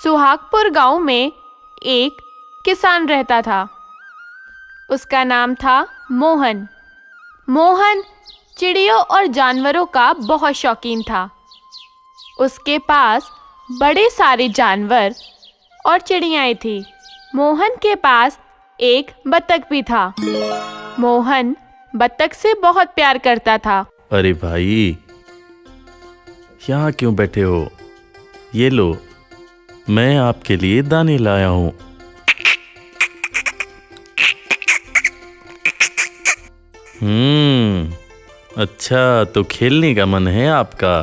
सुहागपुर गांव में एक किसान रहता था। उसका नाम था मोहन। मोहन चिड़ियों और जानवरों का बहुत शौकीन था। उसके पास बड़े सारे जानवर और चिड़ियाएं थी। मोहन के पास एक बत्तख भी था। मोहन बत्तख से बहुत प्यार करता था। अरे भाई, यहाँ क्यों बैठे हो? ये लो, मैं आपके लिए दाने लाया हूँ। अच्छा, तो खेलने का मन है आपका?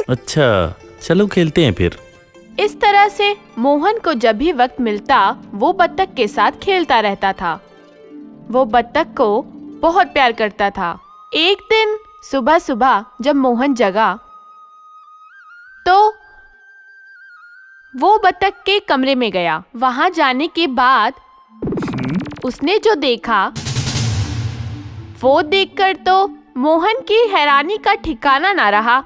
अच्छा, चलो खेलते हैं फिर। इस तरह से मोहन को जब भी वक्त मिलता वो बत्तख के साथ खेलता रहता था। वो बत्तख को बहुत प्यार करता था। एक दिन सुबह सुबह जब मोहन जगा तो वो बत्तख के कमरे में गया। वहां जाने के बाद उसने जो देखा वो देखकर तो मोहन की हैरानी का ठिकाना ना रहा।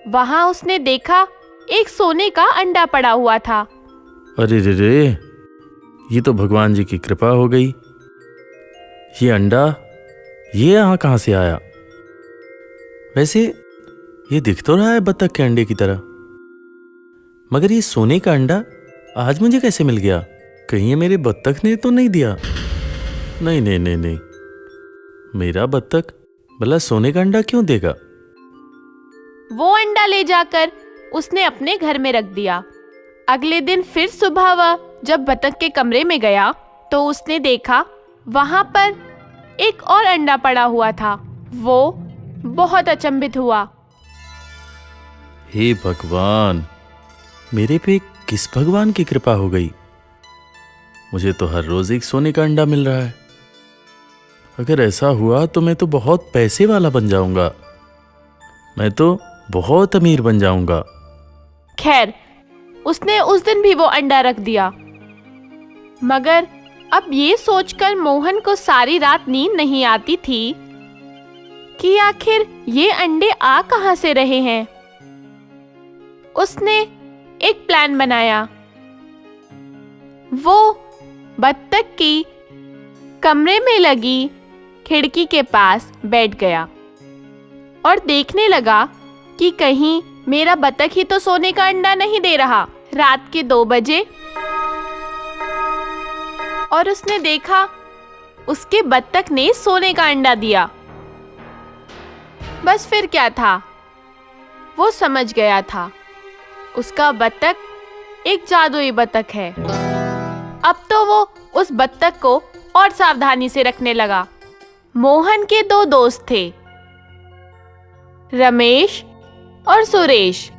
वहां उसने देखा एक सोने का अंडा पड़ा हुआ था। अरे रे रे, ये तो भगवान जी की कृपा हो गई। ये अंडा ये यहाँ कहाँ से आया? वैसे ये दिख तो रहा है बत्तख के अंडे की तरह, मगर ये सोने का अंडा आज मुझे कैसे मिल गया? कहीं ये मेरे बत्तख ने तो नहीं दिया? नहीं नहीं नहीं नहीं, मेरा बत्तख भला सोने का अंडा क्यों देगा? वो अंडा ले जाकर उसने अपने घर में रख दिया। अगले दिन फिर सुबह वह जब बत्तख के कमरे में गया तो उसने देखा वहां पर एक और अंडा पड़ा हुआ था। वो बहुत अचंभित हुआ। हे भगवान, मेरे पे किस भगवान की कृपा हो गई? मुझे तो हर रोज एक सोने का अंडा मिल रहा है। अगर ऐसा हुआ तो मैं तो बहुत पैसे वाला बन जाऊंगा। मैं तो बहुत अमीर बन जाऊंगा। खैर, उसने उस दिन भी वो अंडा रख दिया। मगर अब ये सोचकर मोहन को सारी रात नींद नहीं आती थी कि आखिर ये अंडे आ कहां से रहे हैं। उसने एक प्लान बनाया। वो बत्तख की कमरे में लगी खिड़की के पास बैठ गया और देखने लगा कि कहीं मेरा बत्तख ही तो सोने का अंडा नहीं दे रहा। रात के 2 बजे और उसने देखा उसके बत्तख ने सोने का अंडा दिया। बस फिर क्या था, वो समझ गया था उसका बत्तख एक जादुई बत्तख है। अब तो वो उस बत्तख को और सावधानी से रखने लगा। मोहन के 2 दोस्त थे, रमेश और सुरेश।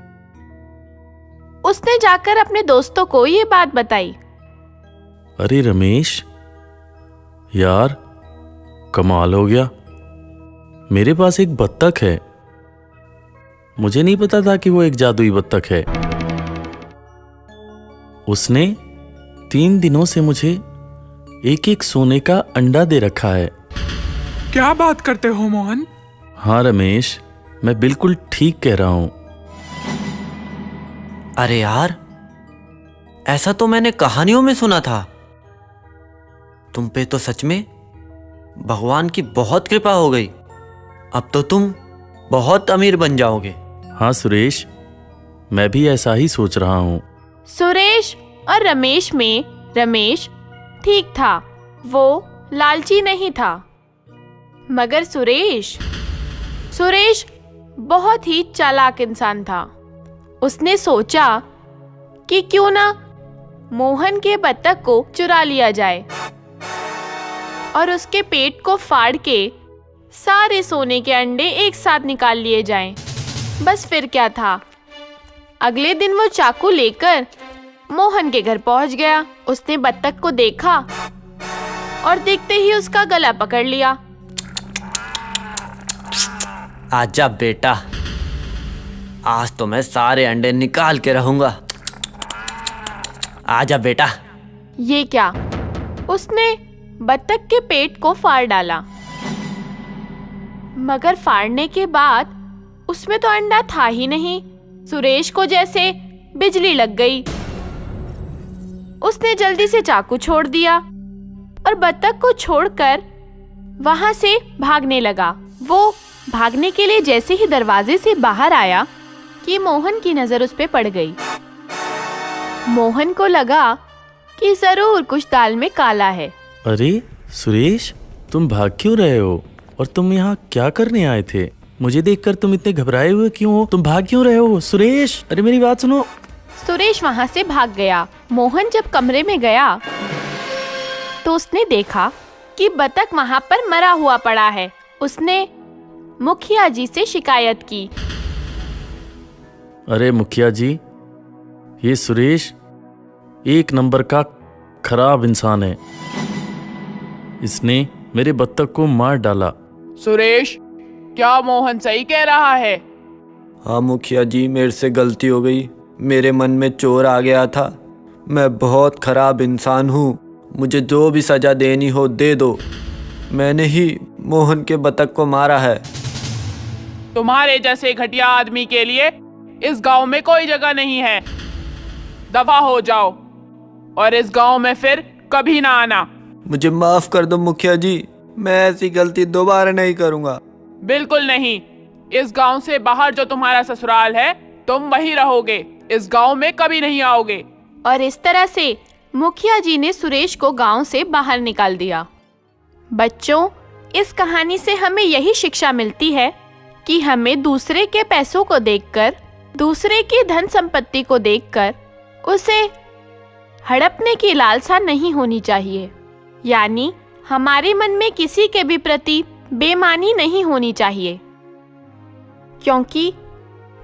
उसने जाकर अपने दोस्तों को ये बात बताई। अरे रमेश, यार कमाल हो गया, मेरे पास एक बत्तख है। मुझे नहीं पता था कि वो एक जादुई बत्तख है। उसने 3 दिनों से मुझे एक एक सोने का अंडा दे रखा है। क्या बात करते हो मोहन? हाँ रमेश, मैं बिल्कुल ठीक कह रहा हूं। अरे यार, ऐसा तो मैंने कहानियों में सुना था। तुम पे तो सच में भगवान की बहुत कृपा हो गई। अब तो तुम बहुत अमीर बन जाओगे। हाँ सुरेश, मैं भी ऐसा ही सोच रहा हूं। सुरेश और रमेश में रमेश ठीक था, वो लालची नहीं था। मगर सुरेश बहुत ही चालाक इंसान था। उसने सोचा कि क्यों ना मोहन के बत्तख को चुरा लिया जाए और उसके पेट को फाड़ के सारे सोने के अंडे एक साथ निकाल लिए जाएं। बस फिर क्या था, अगले दिन वो चाकू लेकर मोहन के घर पहुंच गया। उसने बत्तख को देखा और देखते ही उसका गला पकड़ लिया। आजा बेटा, आज तो मैं सारे अंडे निकाल के रहूंगा। आजा बेटा। ये क्या, उसने बत्तख के पेट को फाड़ डाला। मगर फाड़ने के बाद उसमें तो अंडा था ही नहीं। सुरेश को जैसे बिजली लग गई। उसने जल्दी से चाकू छोड़ दिया और बत्तख को छोड़कर वहां से भागने लगा। वो भागने के लिए जैसे ही दरवाजे से बाहर आया कि मोहन की नजर उस पे पड़ गई। मोहन को लगा कि जरूर कुछ दाल में काला है। अरे सुरेश, तुम भाग क्यों रहे हो और तुम यहाँ क्या करने आए थे? मुझे देखकर तुम इतने घबराए हुए क्यों हो? तुम भाग क्यों रहे हो? सुरेश, अरे मेरी बात सुनो। सुरेश वहां से भाग गया। मोहन जब कमरे में गया तो उसने देखा कि बतख वहां पर मरा हुआ पड़ा है। उसने मुखिया जी से शिकायत की। अरे मुखिया जी, ये सुरेश एक नंबर का खराब इंसान है। इसने मेरे बत्तख को मार डाला। सुरेश, क्या मोहन सही कह रहा है? हाँ मुखिया जी, मेरे से गलती हो गई। मेरे मन में चोर आ गया था। मैं बहुत खराब इंसान हूँ। मुझे जो भी सजा देनी हो दे दो। मैंने ही मोहन के बतख को मारा है। तुम्हारे जैसे घटिया आदमी के लिए इस गांव में कोई जगह नहीं है। दफा हो जाओ और इस गांव में फिर कभी ना आना। मुझे माफ कर दो मुखिया जी, मैं ऐसी गलती दोबारा नहीं करूँगा। बिल्कुल नहीं। इस गांव से बाहर जो तुम्हारा ससुराल है, तुम वहीं रहोगे। इस गांव में कभी नहीं आओगे। और इस तरह से मुखिया जी ने सुरेश को गांव से बाहर निकाल दिया। बच्चों, इस कहानी से हमें यही शिक्षा मिलती है कि हमें दूसरे के पैसों को देखकर, दूसरे की धन संपत्ति को देखकर उसे हड़पने की लालसा नहीं होनी चाहिए। यानी हमारे मन में किसी के भी प्रति बेईमानी नहीं होनी चाहिए, क्योंकि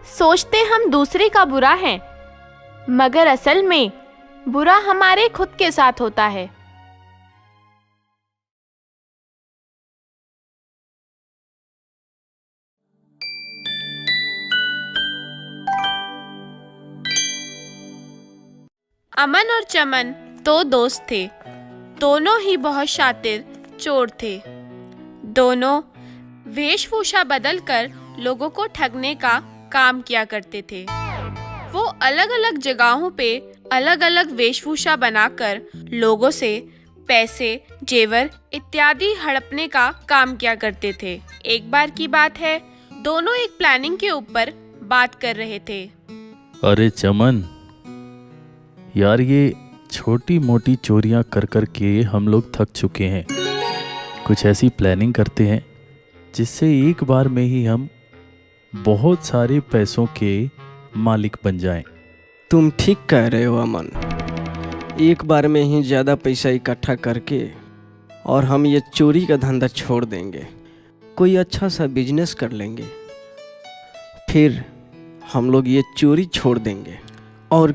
सोचते हम दूसरे का बुरा है, मगर असल में बुरा हमारे खुद के साथ होता है। अमन और चमन दो दोस्त थे। दोनों ही बहुत शातिर चोर थे। दोनों वेशभूषा बदलकर लोगों को ठगने का काम किया करते थे। वो अलग अलग जगहों पे अलग अलग वेशभूषा बनाकर लोगों से पैसे, जेवर इत्यादि हड़पने का काम किया करते थे। एक बार की बात है, दोनों एक प्लानिंग के ऊपर बात कर रहे थे। अरे चमन यार, ये छोटी मोटी चोरियां कर कर के हम लोग थक चुके हैं। कुछ ऐसी प्लानिंग करते हैं जिससे एक बार में ही हम बहुत सारे पैसों के मालिक बन जाएं। तुम ठीक कह रहे हो अमन। एक बार में ही ज़्यादा पैसा इकट्ठा करके और हम ये चोरी का धंधा छोड़ देंगे। कोई अच्छा सा बिजनेस कर लेंगे, फिर हम लोग ये चोरी छोड़ देंगे और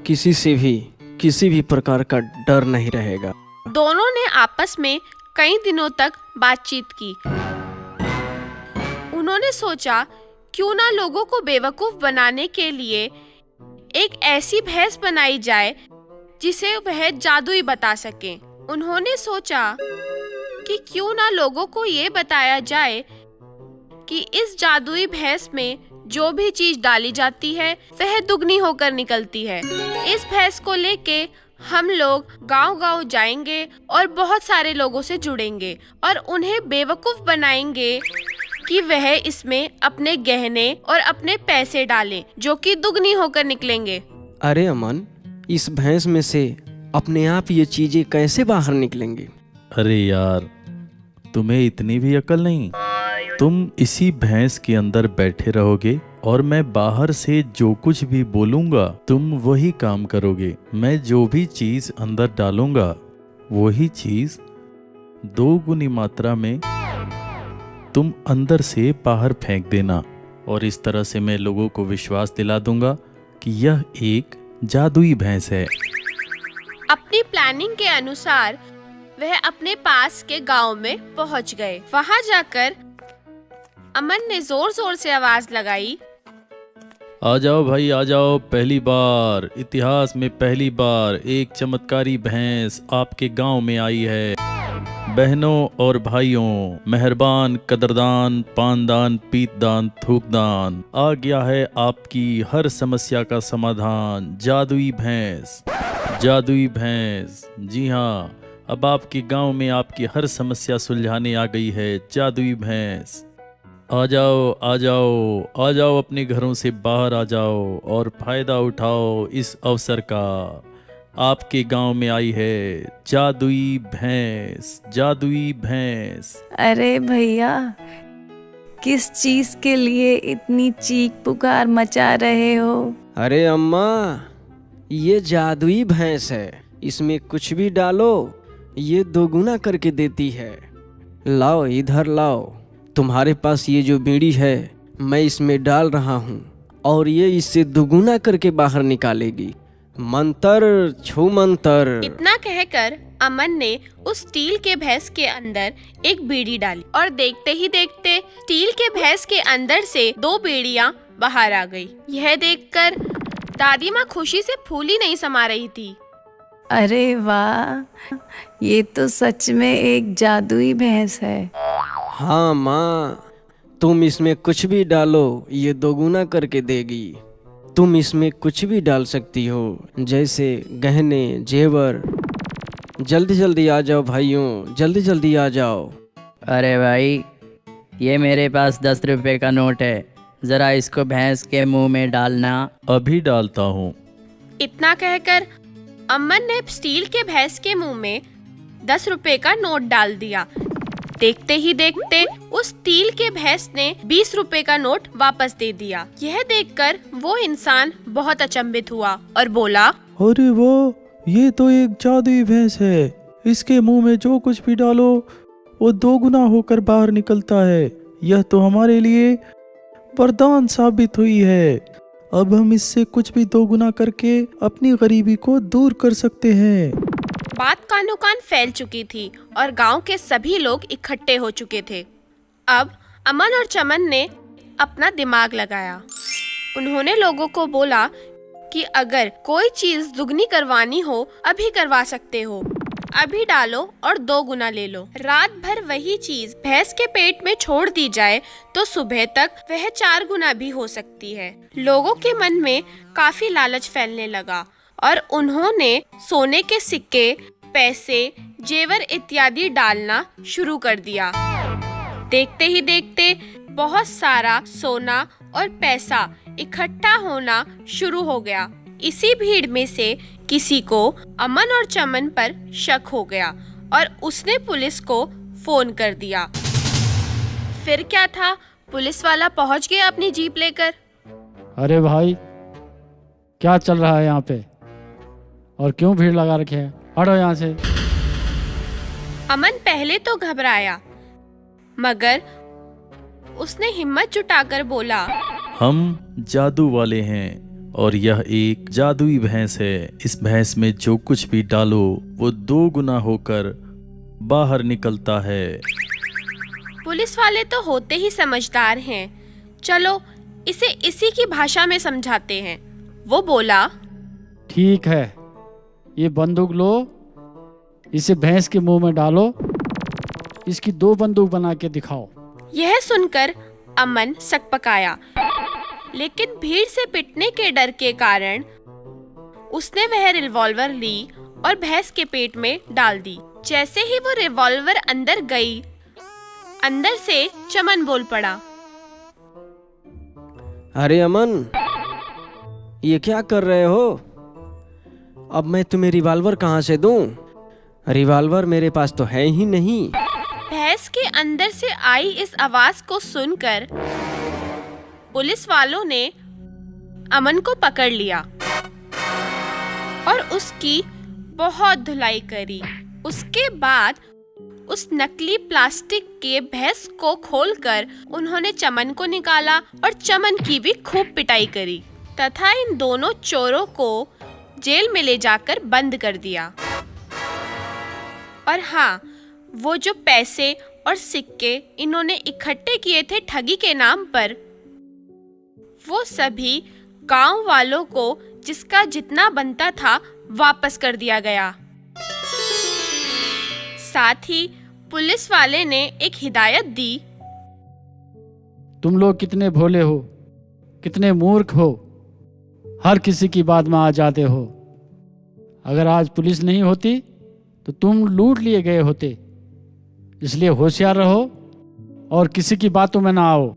किसी भी प्रकार का डर नहीं रहेगा। दोनों ने आपस में कई दिनों तक बातचीत की। उन्होंने सोचा क्यों ना लोगों को बेवकूफ बनाने के लिए एक ऐसी भैंस बनाई जाए जिसे वह जादुई बता सके। उन्होंने सोचा कि क्यों ना लोगों को ये बताया जाए कि इस जादुई भैंस में जो भी चीज डाली जाती है वह दुगनी होकर निकलती है। इस भैंस को लेके हम लोग गांव-गांव जाएंगे और बहुत सारे लोगों से जुड़ेंगे और उन्हें बेवकूफ बनाएंगे कि वह इसमें अपने गहने और अपने पैसे डालें जो कि दुगनी होकर निकलेंगे। अरे अमन, इस भैंस में से अपने आप ये चीजें कैसे बाहर निकलेंगी? अरे यार, तुम्हें इतनी भी अकल नहीं। तुम इसी भैंस के अंदर बैठे रहोगे और मैं बाहर से जो कुछ भी बोलूंगा तुम वही काम करोगे। मैं जो भी चीज अंदर डालूंगा वही चीज 2 गुनी मात्रा में तुम अंदर से बाहर फेंक देना। और इस तरह से मैं लोगों को विश्वास दिला दूंगा कि यह एक जादुई भैंस है। अपनी प्लानिंग के अनुसार वह अपने पास के गांव में पहुंच गए। वहां जाकर अमन ने जोर जोर से आवाज लगाई, आ जाओ भाई, आ जाओ। पहली बार, इतिहास में पहली बार एक चमत्कारी भैंस आपके गांव में आई है। बहनों और भाइयों, मेहरबान, कदरदान, पानदान, पीतदान, थूकदान, आ गया है आपकी हर समस्या का समाधान, जादुई भैंस। जादुई भैंस, जी हाँ, अब आपके गांव में आपकी हर समस्या सुलझाने आ गई है जादुई भैंस। आ जाओ, आ जाओ, आ जाओ, अपने घरों से बाहर आ जाओ और फायदा उठाओ इस अवसर का। आपके गांव में आई है जादुई भैंस। जादुई भैंस। अरे भैया, किस चीज के लिए इतनी चीख पुकार मचा रहे हो? अरे अम्मा, ये जादुई भैंस है, इसमें कुछ भी डालो ये दोगुना करके देती है। लाओ, इधर लाओ, तुम्हारे पास ये जो बीड़ी है मैं इसमें डाल रहा हूँ और ये इससे दुगुना करके बाहर निकालेगी। मंत्र छू मंत्र। इतना कहकर अमन ने उस स्टील के भैंस के अंदर एक बीड़ी डाली और देखते ही देखते स्टील के भैंस के अंदर से 2 बीड़ियां बाहर आ गई। यह देखकर दादी माँ खुशी से फूली नहीं समा रही थी। अरे वाह, ये तो सच में एक जादुई भैंस है। हाँ माँ, तुम इसमें कुछ भी डालो ये दोगुना करके देगी। तुम इसमें कुछ भी डाल सकती हो, जैसे गहने, जेवर। जल्दी जल्दी आ जाओ भाइयों, जल्दी जल्दी आ जाओ। अरे भाई, ये मेरे पास 10 रुपए का नोट है, ज़रा इसको भैंस के मुंह में डालना। अभी डालता हूँ। इतना कहकर अमन ने स्टील के भैंस के मुंह में 10 रुपए का नोट डाल दिया। देखते ही देखते उस स्टील के भैंस ने 20 रुपए का नोट वापस दे दिया। यह देखकर वो इंसान बहुत अचंभित हुआ और बोला, अरे वाह, ये तो एक जादुई भैंस है। इसके मुंह में जो कुछ भी डालो वो 2 गुना होकर बाहर निकलता है। यह तो हमारे लिए वरदान साबित हुई है। अब हम इससे कुछ भी 2 गुना करके अपनी गरीबी को दूर कर सकते हैं। बात कानो कान फैल चुकी थी और गांव के सभी लोग इकट्ठे हो चुके थे। अब अमन और चमन ने अपना दिमाग लगाया। उन्होंने लोगों को बोला कि अगर कोई चीज दुगनी करवानी हो अभी करवा सकते हो, अभी डालो और 2 गुना ले लो। रात भर वही चीज भैंस के पेट में छोड़ दी जाए तो सुबह तक वह 4 गुना भी हो सकती है। लोगों के मन में काफी लालच फैलने लगा और उन्होंने सोने के सिक्के, पैसे, जेवर इत्यादि डालना शुरू कर दिया। देखते ही देखते बहुत सारा सोना और पैसा इकट्ठा होना शुरू हो गया। इसी भीड़ में से किसी को अमन और चमन पर शक हो गया और उसने पुलिस को फोन कर दिया। फिर क्या था, पुलिस वाला पहुंच गया अपनी जीप लेकर। अरे भाई, क्या चल रहा है यहाँ पे और क्यों भीड़ लगा रखे है? हटो यहाँ से। अमन पहले तो घबराया, मगर उसने हिम्मत जुटाकर बोला, हम जादू वाले हैं और यह एक जादुई भैंस है। इस भैंस में जो कुछ भी डालो वो 2 गुना होकर बाहर निकलता है। पुलिस वाले तो होते ही समझदार हैं, चलो इसे इसी की भाषा में समझाते हैं। वो बोला, ठीक है, ये बंदूक लो, इसे भैंस के मुंह में डालो, इसकी 2 बंदूक बना के दिखाओ। यह सुनकर अमन सकपकाया, लेकिन भीड़ से पिटने के डर के कारण उसने वह रिवॉल्वर ली और भैंस के पेट में डाल दी। जैसे ही वो रिवॉल्वर अंदर गई, अंदर से चमन बोल पड़ा, अरे अमन, ये क्या कर रहे हो? अब मैं तुम्हें रिवॉल्वर कहाँ से दूं? रिवॉल्वर मेरे पास तो है ही नहीं। भैंस के अंदर से आई इस आवाज को सुनकर पुलिस वालों ने अमन को पकड़ लिया और उसकी बहुत धुलाई करी। उसके बाद उस नकली प्लास्टिक के भैंस को खोलकर उन्होंने चमन को निकाला और चमन की भी खूब पिटाई करी तथा इन दोनों चोरों को जेल में ले जाकर बंद कर दिया। और हाँ, वो जो पैसे और सिक्के इन्होंने इकट्ठे किए थे ठगी के नाम पर, वो सभी गांव वालों को जिसका जितना बनता था वापस कर दिया गया। साथ ही पुलिस वाले ने एक हिदायत दी। तुम लोग कितने भोले हो, कितने मूर्ख हो, हर किसी की बात में आ जाते हो। अगर आज पुलिस नहीं होती तो तुम लूट लिए गए होते। इसलिए होशियार रहो और किसी की बातों में ना आओ।